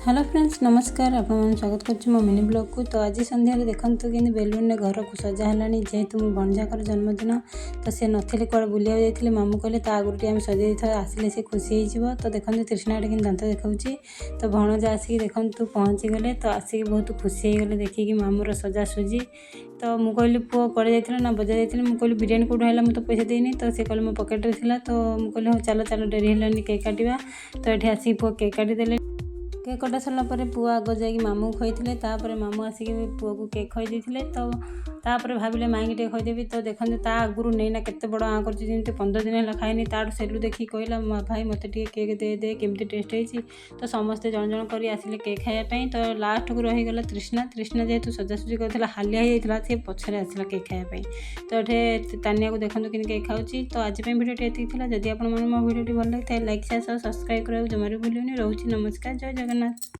Hello friends नमस्कार आपण स्वागत कर मो मिनी ब्लॉग को। तो आज संध्या देखते कि बेलून घर को सजा है जेहेतु मो भणजार जन्मदिन तो सी नथिले कड़े बुलिया जाइए मामू कहले आगुरी आम सजे आसिले से खुशी हो। तो देखते तृष्णा कि दांत देखा तो भणजा आसिक देखु पहुँची गले तो आसिक बहुत खुशी होगले देखिकी मामूर सजासुजी। तो मुझे कहली पुओ कड़े जाइए ना बजार जाइए मुझे कहली बिरियानी कौट है मुझे तो पैसा देनी तो सी कहले मो पकेट्रे था। तो मुझे कहली हाँ चलो चलो डेरी है केक काटा। तो ये आसिक पुओ केक काटिदेले। केक कटा सारा पुआ आग जा मामू खुआई तापर मामू आसिक पुओ को केक खुआई तो तापर भाविले माइक टे खुदेवी। तो देखते ता आगुरी नईना केते बड़ आँ कर 15 दिन है खाइनी तार सेलू देखी कहला भाई मत केक दे दे केमती टेस्ट होती। तो समस्ते जन जन कर आसिले केक खायापी। तो लास्ट को रहीगला तृष्णा जेहेतु सजासुजी कर हालिया होता सी पछरे आसला केक खायापी। तो ये तानिया को देखते कि केक खाऊँ। तो आज भिडियो ये जदि आप मो भिडियो भल लगी लाइक शेयर सब्सक्राइब करा जमार भूलुनि। रोची नमस्कार जय जगन्नाथ।